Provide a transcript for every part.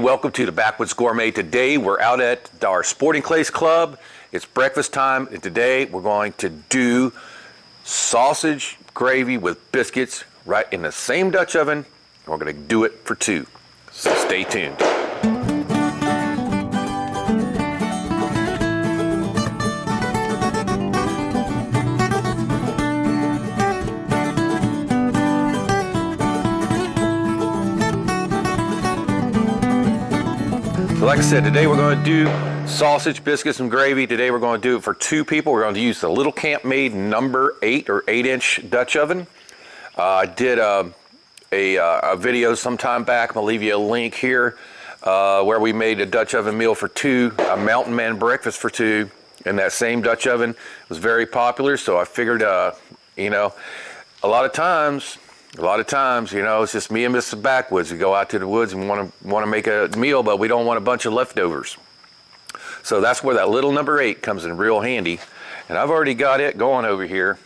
Welcome to the Backwoods Gourmet. Today we're out at our Sporting Clays Club. It's breakfast time, and today we're going to do sausage gravy with biscuits right in the same Dutch oven. And we're going to do it for two. So stay tuned. Like I said, today we're going to do sausage, biscuits, and gravy. Today we're going to do it for two people. We're going to use the Little Camp Made number 8 or 8-inch Dutch oven. I did a video sometime back. I'm going to leave you a link here where we made a Dutch oven meal for two, a Mountain Man breakfast for two in that same Dutch oven. It was very popular, so I figured, you know, a lot of times, you know, it's just me and Mr. Backwoods. We go out to the woods and want to make a meal, but we don't want a bunch of leftovers. So that's where that little number 8 comes in real handy. And I've already got it going over here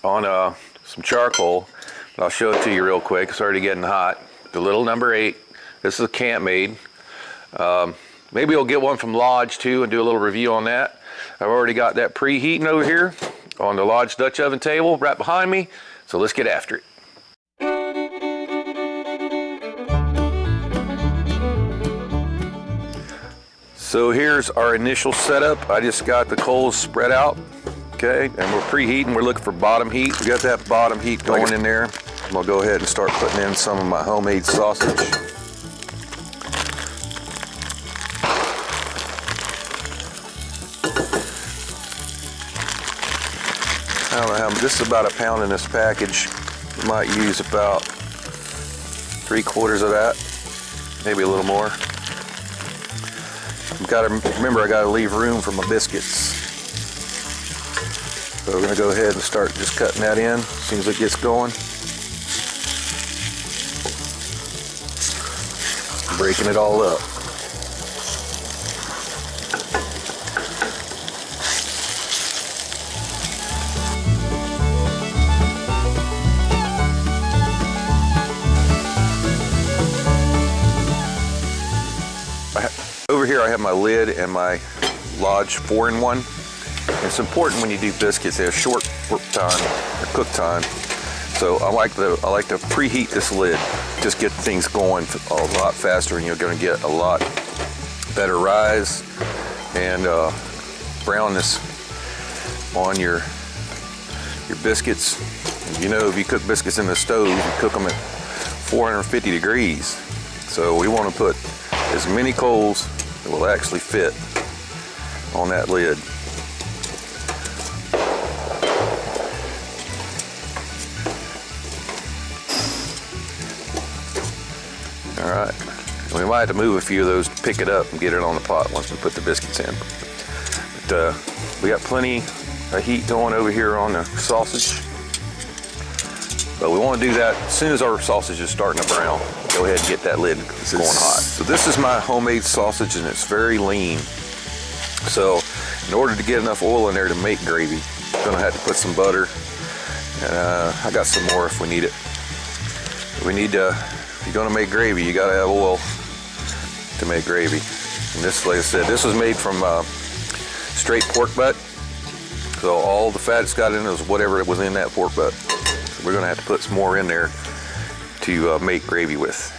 on some charcoal. But I'll show it to you real quick. It's already getting hot. The little number 8. This is a Camp Made. Maybe we'll get one from Lodge too and do a little review on that. I've already got that preheating over here on the Lodge Dutch oven table right behind me. So let's get after it. So here's our initial setup. I just got the coals spread out, okay? And we're preheating, we're looking for bottom heat. We got that bottom heat going in there. I'm gonna go ahead and start putting in some of my homemade sausage. I don't know how, this is about a pound in this package. You might use about 3/4 of that, maybe a little more. Remember, I got to leave room for my biscuits. So we're going to go ahead and start just cutting that in as soon as it gets going. Breaking it all up. Over here I have my lid and my Lodge 4-in-1. It's important when you do biscuits, they have short work time or cook time. So I like to preheat this lid, just get things going a lot faster, and you're going to get a lot better rise and brownness on your biscuits. You know, if you cook biscuits in the stove, you cook them at 450 degrees. So we want to put as many coals that will actually fit on that lid. All right, we might have to move a few of those to pick it up and get it on the pot once we put the biscuits in. But we got plenty of heat going over here on the sausage. But we want to do that as soon as our sausage is starting to brown. Go ahead and get that lid going hot. So this is my homemade sausage, and it's very lean. So in order to get enough oil in there to make gravy, I'm gonna have to put some butter. And I got some more if we need it. We need to, if you're gonna make gravy, you gotta have oil to make gravy. And this, like I said, this was made from straight pork butt. So all the fat it's got in it is whatever was in that pork butt. So we're gonna have to put some more in there to make gravy with.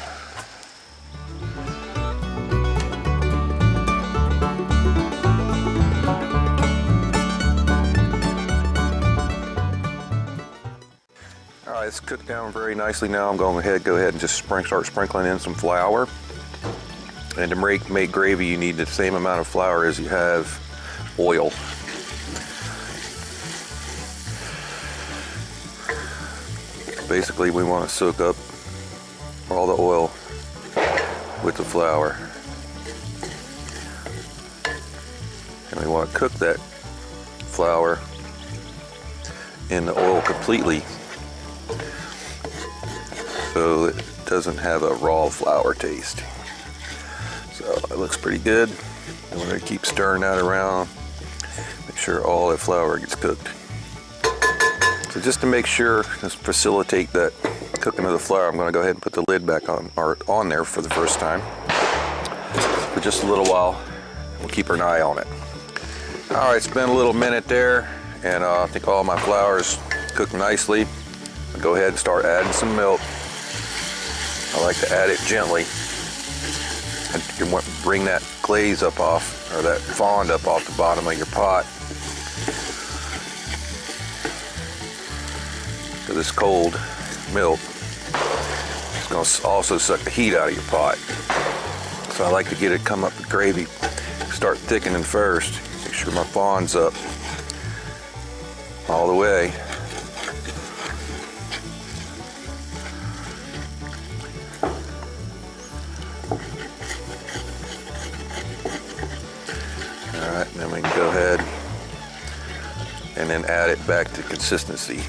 All right, it's cooked down very nicely now. I'm going to go ahead and just start sprinkling in some flour. And to make gravy, you need the same amount of flour as you have oil. Basically, we want to soak up all the oil with the flour. And we want to cook that flour in the oil completely so it doesn't have a raw flour taste. So it looks pretty good. And we're going to keep stirring that around, make sure all that flour gets cooked. So just to make sure, just facilitate that cooking of the flour, I'm going to go ahead and put the lid back on there for the first time. for just a little while. We'll keep an eye on it. All right, it's been a little minute there, and I think all my flour's cooked nicely. I'll go ahead and start adding some milk. I like to add it gently. And you want to bring that glaze up off, or that fond up off the bottom of your pot. So this cold milk is going to also suck the heat out of your pot. So I like to get it come up with gravy, start thickening first. Make sure my fond's up all the way. All right, then we can go ahead and then add it back to consistency.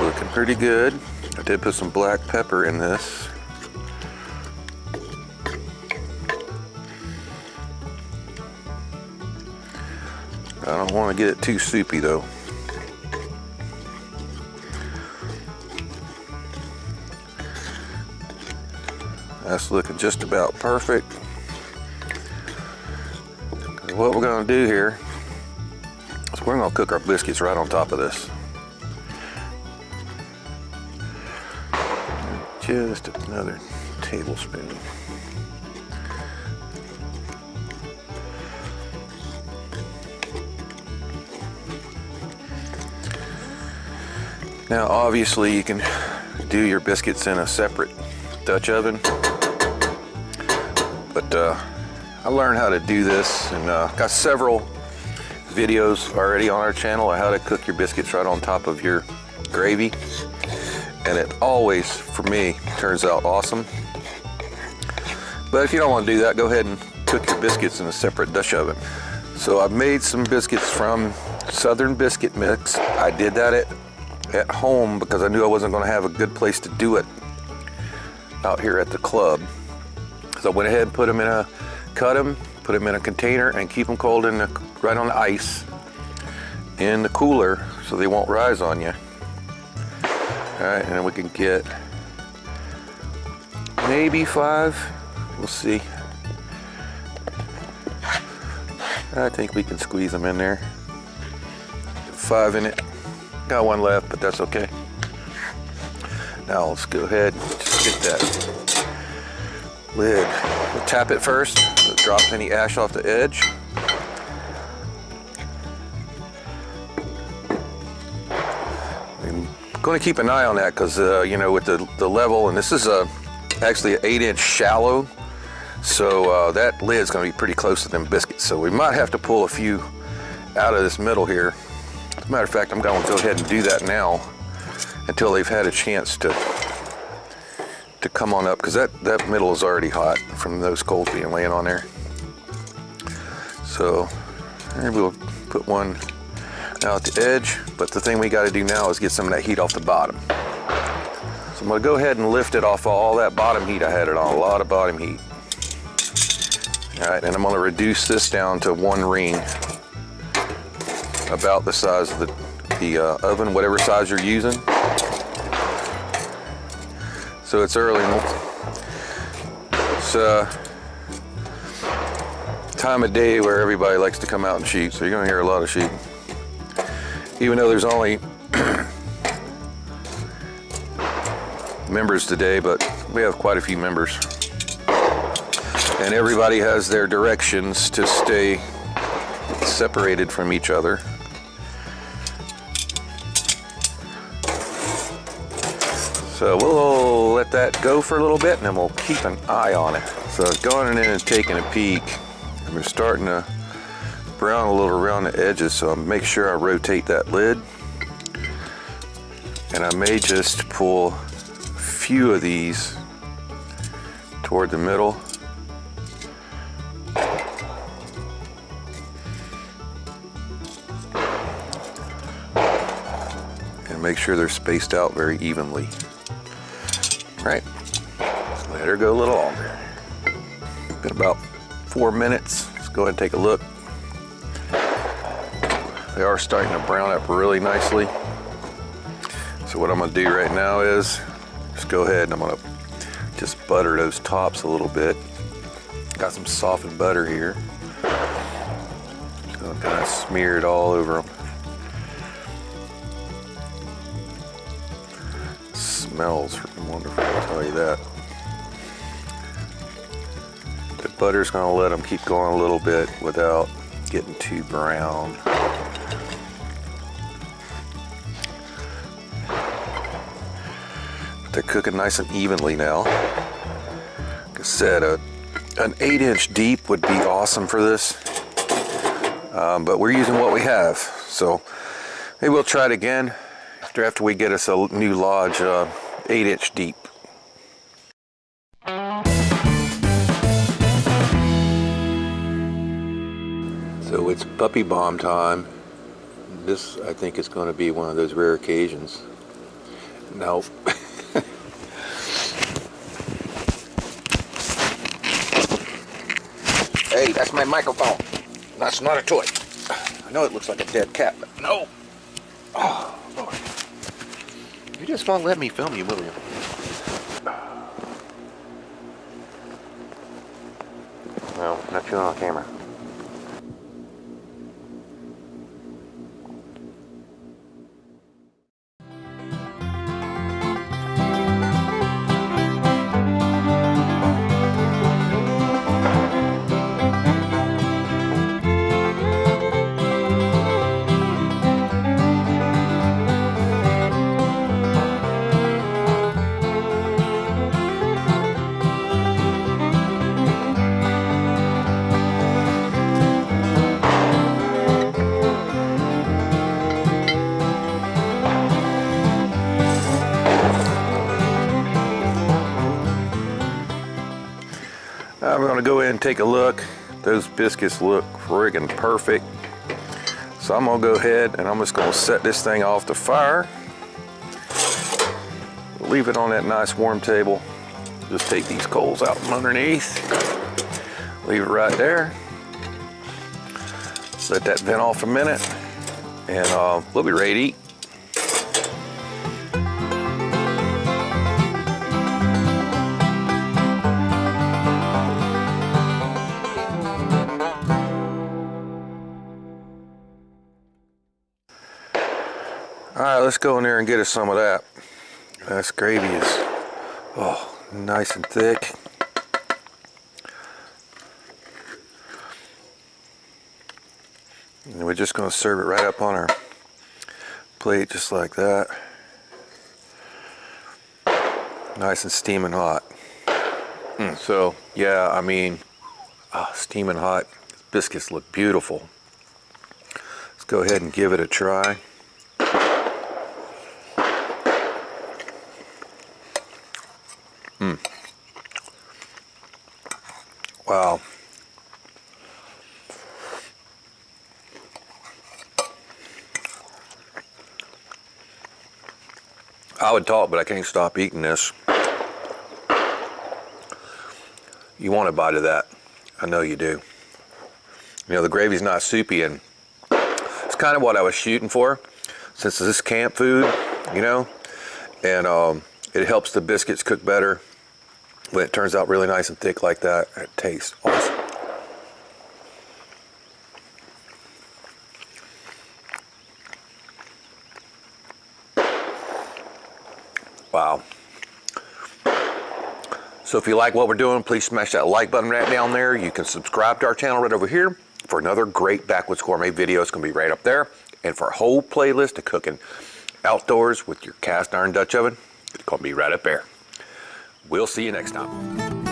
Looking pretty good. I did put some black pepper in this. I don't want to get it too soupy though. That's looking just about perfect. What we're going to do here is we're going to cook our biscuits right on top of this. Just another tablespoon. Now obviously you can do your biscuits in a separate Dutch oven, but I learned how to do this, and got several videos already on our channel on how to cook your biscuits right on top of your gravy. And it always, for me, turns out awesome. But if you don't want to do that, go ahead and cook your biscuits in a separate Dutch oven. So I've made some biscuits from Southern Biscuit Mix. I did that at home because I knew I wasn't going to have a good place to do it out here at the club. So I went ahead and put them in a container, and keep them cold right on the ice in the cooler so they won't rise on you. All right, and then we can get maybe 5. We'll see. I think we can squeeze them in there. 5 in it. Got 1 left, but that's okay. Now let's go ahead and just get that lid. We'll tap it first so it drops any ash off the edge. Going to keep an eye on that because you know, with the level, and this is actually an 8-inch shallow, so that lid's going to be pretty close to them biscuits, so we might have to pull a few out of this middle here. As a matter of fact, I'm going to go ahead and do that now until they've had a chance to come on up, because that middle is already hot from those coals being laying on there. So maybe we'll put one out at the edge, but the thing we got to do now is get some of that heat off the bottom. So I'm going to go ahead and lift it off all that bottom heat I had it on, a lot of bottom heat. All right, and I'm going to reduce this down to 1 ring, about the size of the oven, whatever size you're using. So it's early. It's time of day where everybody likes to come out and shoot, so you're going to hear a lot of shooting. Even though there's only members today, but we have quite a few members. And everybody has their directions to stay separated from each other. So we'll let that go for a little bit, and then we'll keep an eye on it. So going in and taking a peek, we're starting to brown a little around the edges, so I'll make sure I rotate that lid. And I may just pull a few of these toward the middle. And make sure they're spaced out very evenly. Right, let her go a little longer. Been about 4 minutes. Let's go ahead and take a look. They are starting to brown up really nicely. So what I'm gonna do right now is just go ahead and I'm gonna just butter those tops a little bit. Got some softened butter here. So I'm gonna smear it all over them. Smells freaking wonderful, I'll tell you that. The butter's gonna let them keep going a little bit without getting too brown. They're cooking nice and evenly now. Like I said, an 8-inch deep would be awesome for this, but we're using what we have. So maybe we'll try it again after we get us a new Lodge 8-inch deep. So it's puppy bomb time. This, I think, is going to be one of those rare occasions. Nope. Hey, that's my microphone. That's not a toy. I know it looks like a dead cat, but no. Oh, Lord. You just won't let me film you, will you? No, not you on camera. I'm going to go in and take a look. Those biscuits look friggin' perfect. So I'm going to go ahead and I'm just going to set this thing off the fire. Leave it on that nice warm table. Just take these coals out from underneath. Leave it right there. Let that vent off a minute and we'll be ready to eat. All right, let's go in there and get us some of that. This gravy is, oh, nice and thick. And we're just going to serve it right up on our plate just like that. Nice and steaming hot. So, yeah, I mean, steaming hot. Biscuits look beautiful. Let's go ahead and give it a try. Wow. I would talk, but I can't stop eating this. You want a bite of that. I know you do. You know, the gravy's not soupy, and it's kind of what I was shooting for, since this is camp food, you know, and it helps the biscuits cook better when it turns out really nice and thick like that. It tastes awesome. Wow. So if you like what we're doing, please smash that like button right down there. You can subscribe to our channel right over here for another great Backwoods Gourmet video. It's going to be right up there. And for a whole playlist of cooking outdoors with your cast iron Dutch oven, it's going to be right up there. We'll see you next time.